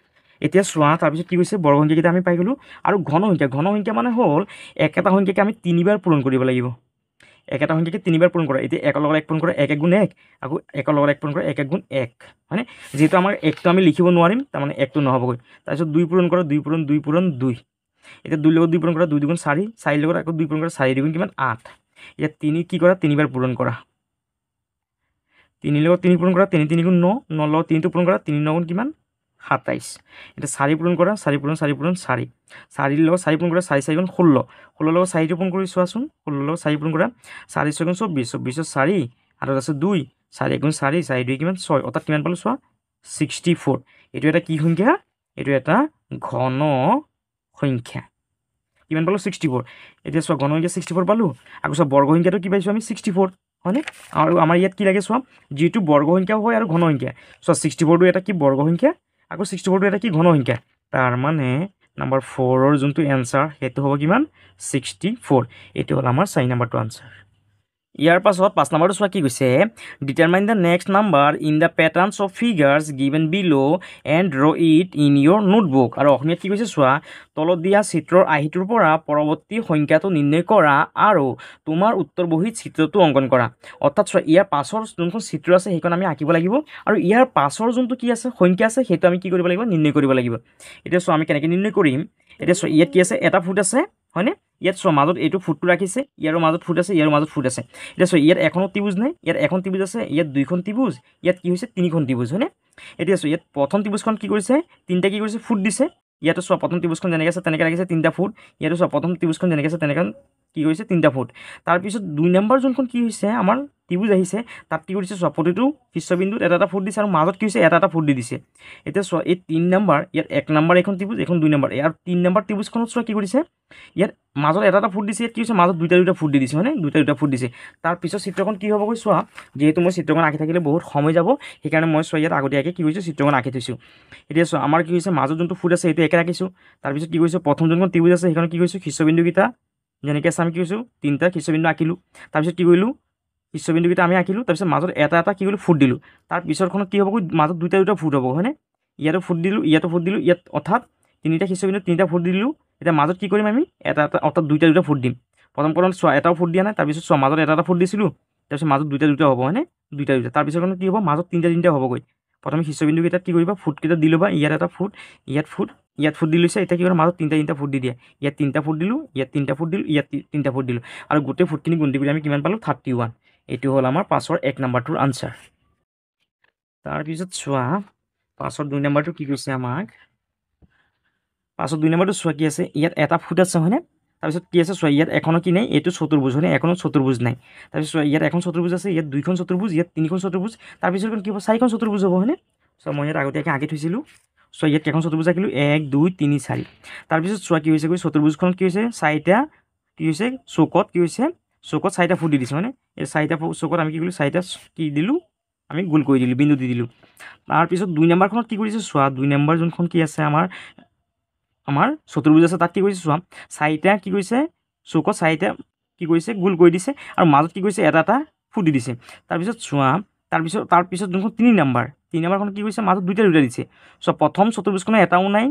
এতিয়া চোৱা তাৰপিছত কি কৈছে বৰ্গ সংখ্যাকেইটা আমি পাই গ'লোঁ আৰু ঘন সংখ্যা মানে হ'ল একেটা সংখ্যাকে আমি 3বাৰ পূৰণ কৰিব লাগিব একেটা সংখ্যাকে 3বাৰ পূৰণ কৰা এতিয়া 1ৰ লগত 1 পূৰণ কৰা 1 1 গুণ 1 আকৌ 1ৰ লগত 1 পূৰণ কৰা 1 1 গুণ 1 হয়নে যেহেতু আমাৰ 1টো আমি লিখিব নোৱাৰিম তাৰমানে 1টো নহ'বগৈ তাৰপিছত 2 পূৰণ কৰা 2 পূৰণ 2 পূৰণ 2 এতিয়া 2ৰ লগত 2 পূৰণ কৰা 2 2 গুণ 4 4ৰ লগত আকৌ 2 পূৰণ কৰা 4 2 গুণ কিমান 8 এতিয়া 3 কি কৰা 3বাৰ পূৰণ কৰা 3ৰ লগত 3 পূৰণ কৰা 3 3 গুণ 9 9ৰ লগত 3টো পূৰণ কৰা 3 9 গুণ কিমান 27 এতিয়া 4 পূৰণ কৰা 4 পূৰণ 4 পূৰণ 4 4ৰ লগত 4 পূৰণ কৰা 4 4 গুণ 16 16ৰ লগত 4টো পূৰণ কৰি চোৱাচোন 16ৰ লগত 4 পূৰণ কৰা 4 6 গুণ 24 24 4 আৰু তাৰপিছত 2 4 1 গুণ 4 4 2 কিমান 6 অৰ্থাৎ কিমান পালোঁ চোৱা 64 এইটো এটা কি সংখ্যা এইটো এটা ঘন সংখ্যা কিমান পালোঁ 64 এতিয়া চোৱা ঘন সংখ্যা 64 পালোঁ আকৌ চোৱা বৰ্গ সংখ্যাটো কি পাইছোঁ আমি 64 হয়নে আৰু আমাৰ ইয়াত কি লাগে চোৱা যিটো বৰ্গ সংখ্যাও হয় আৰু ঘন সংখ্যা চোৱা 64টো এটা কি বৰ্গ সংখ্যা আকৌ 64টো এটা কি ঘন সংখ্যা তাৰ মানে নাম্বাৰ 4ৰ যোনটো এনসাৰ সেইটো হ'ব কিমান 64 এইটো হ'ল আমাৰ 4 নম্বৰটো আনসাৰ ইয়াৰ পাছত 5 নম্বৰটো চোৱা কি কৈছে determine the next number in the patterns of figures given below and draw it in your notebook আৰু অসমীয়াত কি কৈছে চোৱা তলত দিয়া চিত্ৰৰ আৰ্হিটোৰ পৰা পৰৱৰ্তী সংখ্যাটো নিৰ্ণয় কৰা আৰু তোমাৰ উত্তৰ বহীত চিত্ৰটো অংকন কৰা অৰ্থাৎ চোৱা ইয়াৰ পাছৰ যোনখন চিত্ৰ আছে সেইখন আমি আঁকিব লাগিব আৰু ইয়াৰ পাছৰ যোনটো কি আছে সংখ্যা আছে সেইটো আমি কি কৰিব লাগিব নিৰ্ণয় কৰিব লাগিব এতিয়া চোৱা আমি কেনেকৈ নিৰ্ণয় কৰিম এতিয়া চোৱা ইয়াত কি আছে এটা ফুট আছে হয়নে ইয়াত চোৱা মাজত এইটো ফুটটো ৰাখিছে ইয়াৰো মাজত ফুট আছে ইয়াৰো মাজত ফুট আছে এতিয়া চোৱা ইয়াত এখনো ত্ৰিভুজ নাই ইয়াত এখন ত্ৰিভুজ আছে ইয়াত দুইখন ত্ৰিভুজ ইয়াত কি হৈছে তিনিখন ত্ৰিভুজ হয়নে এতিয়া চোৱা ইয়াত প্ৰথম ত্ৰিভুজখন কি কৰিছে তিনিটা কি কৰিছে ফুট দিছে ইয়াতো চোৱা প্ৰথম ত্ৰিভুজখন যেনেকৈ আছে তেনেকৈ ৰাখিছে তিনিটা ফুট ইয়াতো চোৱা প্ৰথম ত্ৰিভুজখন যেনেকৈ আছে তেনেকৈ কি কৰিছে তিনিটা ফুট তাৰপিছত 2 নম্বৰ যোনখন কি হৈছে আমাৰ ত্ৰিভুজ আহিছে তাত কি কৰিছে চোৱা প্ৰতিটো শীৰ্ষবিন্দুত এটা ফুট দিছে আৰু মাজত কি হৈছে এটা ফুট দি দিছে এতিয়া চোৱা এই 3 নম্বৰ ইয়াত 1 নম্বৰ এখন ত্ৰিভুজ এখন 2 নম্বৰ ইয়াৰ 3 নম্বৰ ত্ৰিভুজখনত চোৱা কি কৰিছে ইয়াত মাজত এটা ফুট দিছে ইয়াত কি হৈছে মাজত দুটা ফুট দি দিছে হয়নে দুটা ফুট দিছে তাৰপিছত চিত্ৰখন কি হ'বগৈ চোৱা যিহেতু মই চিত্ৰখন আঁকি থাকিলে বহুত সময় যাব সেইকাৰণে মই চোৱা ইয়াত আগতীয়াকৈ কি কৰিছোঁ চিত্ৰখন আঁকি থৈছোঁ এতিয়া চোৱা আমাৰ কি হৈছে মাজত যোনটো ফুট আছে সেইটো একে ৰাখিছোঁ তাৰপিছত কি কৰিছোঁ প্ৰথম যোনখন ত্ৰিভুজ আছে সেইখন কি কৰিছোঁ শীৰ্ষবিন্দুকেইটা যেনেকৈ আছে আমি কি কৰিছোঁ তিনিটা শীৰ্ষবিন্দু আঁকিলোঁ তাৰপিছত কি কৰিলোঁ শীৰ্ষবিন্দুকেইটা আমি আঁকিলোঁ তাৰপিছত মাজত এটা কি কৰিলোঁ ফুট দিলোঁ তাৰ পিছৰখনত কি হ'বগৈ মাজত দুটা ফুট হ'ব হয়নে ইয়াতো ফুট দিলোঁ ইয়াতো ফুট দিলোঁ ইয়াত অৰ্থাৎ তিনিটা শীৰ্ষবিন্দুত তিনিটা ফুট দিলোঁ এতিয়া মাজত কি কৰিম আমি এটা অৰ্থাৎ দুটা ফুট দিম প্ৰথম চোৱা এটাও ফুট দিয়া নাই তাৰপিছত চোৱা মাজত এটা ফুট দিছিলোঁ তাৰপিছত মাজত দুটা হ'ব হয়নে দুটা তাৰপিছৰখনত কি হ'ব মাজত তিনিটা হ'বগৈ প্ৰথমে শীৰ্ষবিন্দুকেইটাত কি কৰিবা ফুটকেইটা দি ল'বা ইয়াত এটা ফুট ইয়াত ফুট দি লৈছে এতিয়া কি কৰিম মাজত তিনিটা ফুট দি দিয়া ইয়াত তিনিটা ফুট দিলোঁ ইয়াত তিনিটা ফুট দিলোঁ ইয়াত তিনিটা ফুট দিলোঁ আৰু গোটেই ফুটখিনি গুণটি কৰি আমি কিমান পালোঁ 31 এইটো হ'ল আমাৰ 5ৰ 1 নম্বৰটোৰ আনসাৰ তাৰপিছত চোৱা 5ৰ 2 নম্বৰটো কি কৈছে আমাক 5ৰ 2 নম্বৰটো চোৱা কি আছে ইয়াত এটা ফুট আছে হয়নে তাৰপিছত কি আছে চোৱা ইয়াত এখনো কি নাই এইটো চতুৰ্ভুজ হয়নে এখনো চতুৰ্ভুজ নাই তাৰপিছত চোৱা ইয়াত এখন চতুৰ্ভুজ আছে ইয়াত দুইখন চতুৰ্ভুজ ইয়াত তিনিখন চতুৰ্ভুজ তাৰপিছত কি হ'ব 4খন চতুৰ্ভুজ হ'ব হয়নে চোৱা মই ইয়াত আগতীয়াকৈ আঁকি থৈছিলোঁ চোৱা ইয়াত কেইখন চতুৰ্ভুজ আঁকিলোঁ 1 2 3 4 তাৰপিছত চোৱা কি হৈছে চতুৰ্ভুজখনত কি হৈছে 4টা কি হৈছে চৌকত কি হৈছে চৌকত 4টা ফুট দি দিছোঁ হয়নে এই 4টা চৌকত আমি কি কৰিলোঁ 4টা কি দিলোঁ আমি গোল কৰি দিলোঁ বিন্দু দি দিলোঁ তাৰপিছত 2 নম্বৰখনত কি কৰিছে চোৱা 2 নম্বৰ যোনখন কি আছে আমাৰ চতুৰ্ভুজ আছে তাত কি কৰিছে চোৱা 4টা কি কৰিছে চৌকত 4টা কি কৰিছে গোল কৰি দিছে আৰু মাজত কি কৰিছে এটা ফুট দি দিছে তাৰপিছত চোৱা তাৰপিছত যোনখন 3 নম্বৰখন কি কৰিছে মাজত দুটা দিছে চোৱা প্ৰথম চতুৰ্ভুজখনত এটাও নাই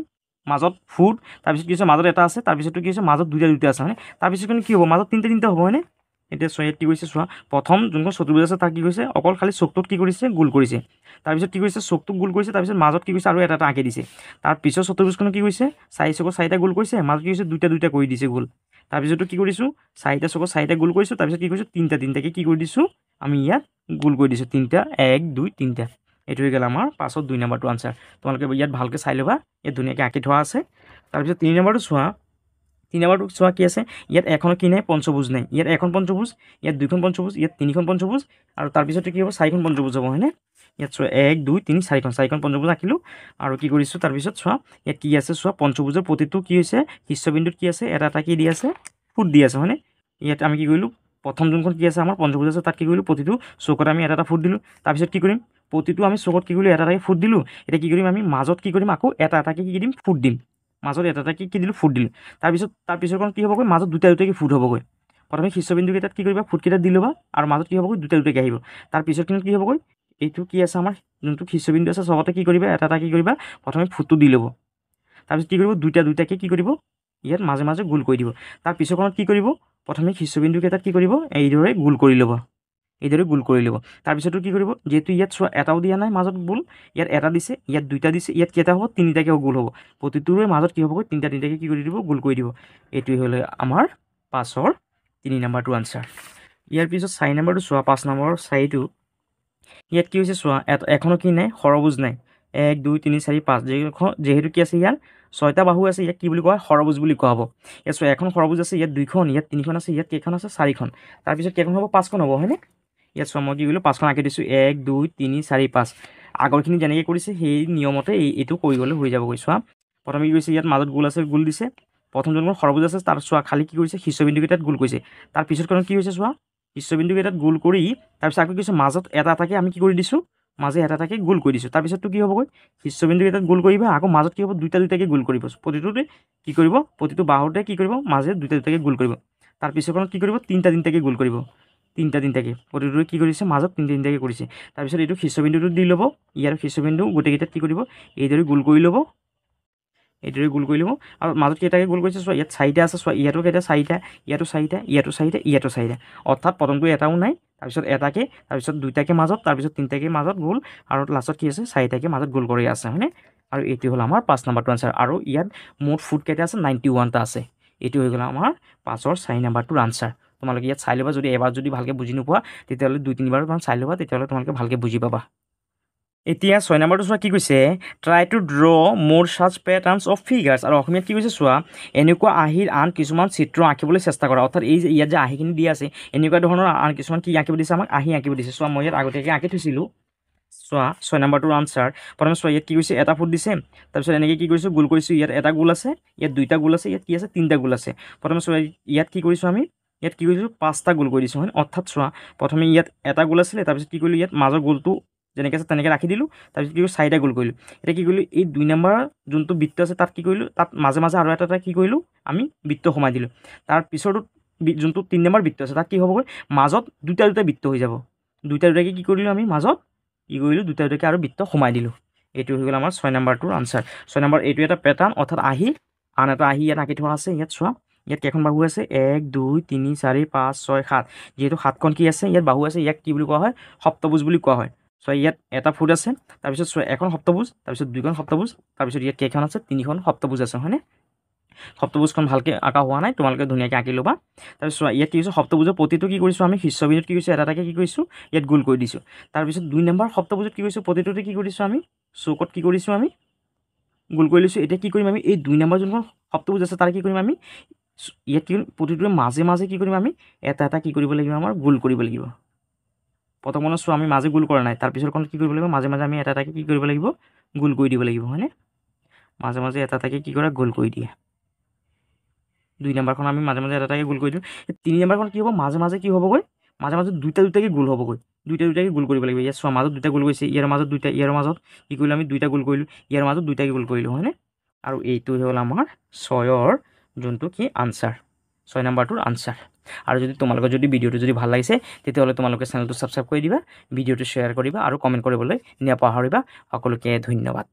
মাজত ফুট তাৰপিছত কি হৈছে মাজত এটা আছে তাৰপিছতটো কি হৈছে মাজত দুটা আছে হয়নে তাৰপিছত কি হ'ব মাজত তিনিটা হ'ব হয়নে এতিয়া চোৱা ইয়াত কি কৰিছে চোৱা প্ৰথম যোনখন চতুৰ্ভুজ আছে তাক কি কৰিছে অকল খালি চৌকটোত কি কৰিছে গোল কৰিছে তাৰপিছত কি কৰিছে চৌকটোক গোল কৰিছে তাৰপিছত মাজত কি কৰিছে আৰু এটা আঁকি দিছে তাৰপিছত চতুৰ্ভুজখনত কি কৰিছে 4 চৌকত 4টা গোল কৰিছে মাজত কি কৰিছে দুটা কৰি দিছে গোল তাৰপিছতো কি কৰিছোঁ 4টা চৌকত 4টা গোল কৰিছোঁ তাৰপিছত কি কৰিছোঁ তিনিটাকে কি কৰি দিছোঁ আমি ইয়াত গোল কৰি দিছোঁ 3টা 1 2 3টা এইটো হৈ গ'ল আমাৰ 5ৰ 2 নম্বৰটো আনসাৰ তোমালোকে ইয়াত ভালকৈ চাই ল'বা ইয়াত ধুনীয়াকৈ আঁকি থোৱা আছে তাৰপিছত 3 নম্বৰটো চোৱা 3 নম্বৰটো চোৱা কি আছে ইয়াত এখনো কি নাই পঞ্চভুজ নাই ইয়াত এখন পঞ্চভুজ ইয়াত দুইখন পঞ্চভুজ ইয়াত তিনিখন পঞ্চভুজ আৰু তাৰপিছতে কি হ'ব 4খন পঞ্চভুজ হ'ব হয়নে ইয়াত চোৱা 1 2 3 4খন পঞ্চভুজ আঁকিলোঁ আৰু কি কৰিছোঁ তাৰপিছত চোৱা ইয়াত কি আছে চোৱা পঞ্চভুজৰ প্ৰতিটো কি হৈছে শীৰ্ষবিন্দুত কি আছে এটা কি দি আছে ফুট দি আছে হয়নে ইয়াত আমি কি কৰিলোঁ প্ৰথম যোনখন কি আছে আমাৰ পঞ্চভুজ আছে তাত কি কৰিলোঁ প্ৰতিটো চৌকত আমি এটা ফুট দিলোঁ তাৰপিছত কি কৰিম প্ৰতিটো আমি চৌকত কি কৰিলোঁ এটা ফুট দিলোঁ এতিয়া কি কৰিম আমি মাজত কি কৰিম আকৌ এটাকে কি দিম ফুট দিম মাজত এটাকে কি দিলোঁ ফুট দিলোঁ তাৰপিছৰখন কি হ'বগৈ মাজত দুটাকে ফুট হ'বগৈ প্ৰথমে শীৰ্ষবিন্দুকেইটাত কি কৰিবা ফুটকেইটা দি ল'বা আৰু মাজত কি হ'বগৈ দুটাকে আহিব তাৰপিছৰখিনিত কি হ'বগৈ এইটো কি আছে আমাৰ যোনটো শীৰ্ষবিন্দু আছে চবতে কি কৰিবা এটা কি কৰিবা প্ৰথমে ফুটটো দি ল'ব তাৰপিছত কি কৰিব দুটাকে কি কৰিব ইয়াত মাজে গোল কৰি দিব তাৰপিছৰখনত কি কৰিব প্ৰথমে শীৰ্ষবিন্দুকেইটাত কি কৰিব এইদৰে গোল কৰি ল'ব তাৰপিছতো কি কৰিব যেহেতু ইয়াত চোৱা এটাও দিয়া নাই মাজত গোল ইয়াত এটা দিছে ইয়াত দুটা দিছে ইয়াত কেইটা হ'ব তিনিটাকে গোল হ'ব প্ৰতিটোৰে মাজত কি হ'বগৈ তিনিটাকে কি কৰি দিব গোল কৰি দিব এইটোৱে হ'ল আমাৰ 5ৰ 3 নম্বৰটো আনসাৰ ইয়াৰ পিছত 4 নম্বৰটো চোৱা 5 নম্বৰৰ 4টো ইয়াত কি হৈছে চোৱা এখনো কি নাই সৰভুজ নাই 1 2 3 4 5 যেহেতু কি আছে ইয়াৰ 6টা বাহু আছে ইয়াক কি বুলি কোৱা হয় সৰভুজ বুলি কোৱা হ'ব ইয়াত চোৱা এখন সৰভুজ আছে ইয়াত 2খন ইয়াত 3খন আছে ইয়াত কেইখন আছে 4খন তাৰপিছত কেইখন হ'ব 5খন হ'ব হয়নে ইয়াত চোৱা মই কি কৰিলোঁ 5খন আঁকি দিছোঁ 1 2 3 4 5 আগৰখিনি যেনেকৈ কৰিছে সেই নিয়মতে এইটো কৰি গ'লে হৈ যাবগৈ। চোৱা প্ৰথমে কি কৰিছে, ইয়াত মাজত গোল আছে, গোল দিছে। প্ৰথম যোনখন সৰভুজ আছে তাৰ চোৱা খালী কি কৰিছে, শীৰ্ষবিন্দুকেইটাত গোল কৰিছে। তাৰ পিছতখন কি হৈছে চোৱা, শীৰ্ষবিন্দুকেইটাত গোল কৰি তাৰপিছত আকৌ কি কৈছে, মাজত এটা এটাকৈ আমি কি কৰি দিছোঁ, মাজে এটা এটাকৈ গোল কৰি দিছোঁ। তাৰপিছততো কি হ'বগৈ, শীৰ্ষবিন্দুকেইটাত গোল কৰিবা, আকৌ মাজত কি হ'ব, দুটা দুটাকৈ গোল কৰিব। প্ৰতিটোতে কি কৰিব, প্ৰতিটো বাহুতে কি কৰিব, মাজে দুটা দুটাকৈ গোল কৰিব। তাৰ পিছৰখনত কি কৰিব, তিনিটা তিনিটাকৈ গোল কৰিব, তিনিটা তিনিটাকৈ। প্ৰতিটোৰে কি কৰিছে, মাজত তিনিটা তিনিটাকৈ কৰিছে। তাৰপিছত এইটো শীৰ্ষবিন্দুটো দি ল'ব, ইয়াৰ শীৰ্ষবিন্দু গোটেইকেইটাত কি কৰিব, এইদৰে গোল কৰি ল'ব, এইদৰে গোল কৰি ল'ব। আৰু মাজত কেইটাকৈ গোল কৰিছে চোৱা, ইয়াত চাৰিটা আছে চোৱা, ইয়াতো কেইটা, চাৰিটা, ইয়াতো চাৰিটা, ইয়াতো চাৰিটা, ইয়াতো চাৰিটা। অৰ্থাৎ প্ৰথমটো এটাও নাই, তাৰপিছত এটাকৈ, তাৰপিছত দুইটাকৈ মাজত, তাৰপিছত তিনিটাকৈ মাজত গোল, আৰু লাষ্টত কি আছে, চাৰিটাকৈ মাজত গোল কৰি আছে, হয়নে? আৰু এইটো হ'ল আমাৰ 5 নম্বৰটো আনচাৰ। আৰু ইয়াত মুঠ ফুট কেইটা আছে, 91টা আছে। এইটো হৈ গ'ল আমাৰ 5ৰ 4 নম্বৰটোৰ আনচাৰ। তোমালোকে ইয়াত চাই ল'বা, যদি এবাৰ যদি ভালকৈ বুজি নোপোৱা তেতিয়াহ'লে 2-3 বাৰ চাই ল'বা, তেতিয়াহ'লে তোমালোকে ভালকৈ বুজি পাবা। এতিয়া 6 নম্বৰটো চোৱা কি কৈছে, ট্ৰাই টু ড্ৰ' মোৰ ছাচ পেটাৰ্নছ অফ ফিগাৰ্ছ। আৰু অসমীয়াত কি কৈছে চোৱা, এনেকুৱা আৰ্হিৰ আন কিছুমান চিত্ৰ আঁকিবলৈ চেষ্টা কৰা। অৰ্থাৎ এই যে ইয়াত যে আৰ্হিখিনি দিয়া আছে, এনেকুৱা ধৰণৰ আন কিছুমান কি আঁকিব দিছে, আমাক আৰ্হি আঁকিব দিছে। চোৱা মই ইয়াত আগতীয়াকৈ আঁকি থৈছিলোঁ। চোৱা 6 নম্বৰটোৰ আনচাৰ। প্ৰথমে চোৱা ইয়াত কি কৈছে, এটা ফুট দিছে, তাৰপিছত এনেকৈ কি কৰিছোঁ, গোল কৰিছোঁ। ইয়াত এটা গোল আছে, ইয়াত দুইটা গোল আছে, ইয়াত কি আছে, তিনিটা গোল আছে। প্ৰথমে চোৱা ইয়াত কি কৰিছোঁ, আমি ইয়াত কি কৰিছোঁ, 5টা গোল কৰি দিছোঁ, হয়। অৰ্থাৎ চোৱা প্ৰথমে ইয়াত এটা গোল আছিলে, তাৰপিছত কি কৰিলোঁ, ইয়াত মাজৰ গোলটো যেনেকৈ আছে তেনেকৈ ৰাখি দিলোঁ, তাৰপিছত কি কৰিলোঁ, 4টা গোল কৰিলোঁ। এতিয়া কি কৰিলোঁ, এই 2 নম্বৰ যোনটো বৃত্ত আছে তাত কি কৰিলোঁ, তাত মাজে মাজে আৰু এটা এটা কি কৰিলোঁ, আমি বৃত্ত সোমাই দিলোঁ। তাৰ পিছৰটো যোনটো 3 নম্বৰ বৃত্ত আছে তাত কি হ'বগৈ, মাজত দুটা দুটা বৃত্ত হৈ যাব। দুটা দুটাকৈ কি কৰিলোঁ, আমি মাজত কি কৰিলোঁ, দুটা দুটাকৈ আৰু বৃত্ত সোমাই দিলোঁ। এইটো হৈ গ'ল আমাৰ 6 নম্বৰটোৰ আনচাৰ। 6 নম্বৰ এইটো এটা পেটাৰ্ণ, অৰ্থাৎ আহি আন এটা আহি ইয়াত আঁকি থোৱা আছে। ইয়াত চোৱা ইয়াত কেইখন বাহু আছে, 1 2 3 4 5 6 7। যিহেতু 7খন কি আছে, ইয়াত বাহু আছে, ইয়াক কি বুলি কোৱা হয়, সপ্তভুজ বুলি কোৱা হয়। চোৱা ইয়াত এটা ফুট আছে, তাৰপিছত চোৱা এখন সপ্তভুজ, তাৰপিছত 2খন সপ্তভুজ, তাৰপিছত ইয়াত কেইখন আছে, 3খন সপ্তভুজ আছে, হয়নে? সপ্তভুজখন ভালকৈ আঁকা হোৱা নাই, তোমালোকে ধুনীয়াকৈ আঁকি ল'বা। তাৰপিছত চোৱা ইয়াত কি কৰিছোঁ, সপ্তভুজৰ প্ৰতিটো কি কৰিছোঁ, আমি শীৰ্ষবিন্দুত কি কৰিছোঁ, এটা এটাকৈ কি কৰিছোঁ, ইয়াত গোল কৰি দিছোঁ। তাৰপিছত 2 নম্বৰ সপ্তভুজত কি কৰিছোঁ, প্ৰতিটোতে কি কৰিছোঁ, আমি চৌকত কি কৰিছোঁ, আমি গোল কৰি লৈছোঁ। এতিয়া কি কৰিম, আমি এই 2 নম্বৰ যোনখন সপ্তভুজ আছে তাৰ কি কৰিম, আমি ইয়াত কি কৰিম, প্ৰতিটোৰে মাজে মাজে কি কৰিম, আমি এটা এটা কি কৰিব লাগিব, আমাৰ গোল কৰিব লাগিব। প্ৰথমতে চোৱা আমি মাজে গোল কৰা নাই, তাৰপিছতখন কি কৰিব লাগিব, মাজে মাজে আমি এটা এটাকৈ কি কৰিব লাগিব, গোল কৰি দিব লাগিব, হয়নে? মাজে মাজে এটা এটাকৈ কি কৰা, গোল কৰি দিয়ে। 2 নম্বৰখন আমি মাজে মাজে এটা এটাকৈ গোল কৰি দিওঁ। 3 নম্বৰখন কি হ'ব, মাজে মাজে কি হ'বগৈ, মাজে মাজে দুটা দুটাকৈ গোল হ'বগৈ, দুটা দুটাকৈ গোল কৰিব লাগিব। ইয়াত চোৱা মাজত দুটা গোল কৰিছে, ইয়াৰ মাজত দুটা, ইয়াৰ মাজত কি কৰিলোঁ, আমি দুইটা গোল কৰিলোঁ, ইয়াৰ মাজত দুইটাকৈ গোল কৰিলোঁ, হয়নে? আৰু এইটো হ'ল আমাৰ 6ৰ যোনটো কি আনচাৰ, 6 নম্বৰটোৰ আনচাৰ। আৰু যদি তোমালোকৰ যদি ভিডিঅ'টো যদি ভাল লাগিছে তেতিয়াহ'লে তোমালোকে চেনেলটো ছাবস্ক্ৰাইব কৰি দিবা, ভিডিঅ'টো শ্বেয়াৰ কৰিবা আৰু কমেণ্ট কৰিবলৈ নাপাহৰিবা। সকলোকে ধন্যবাদ।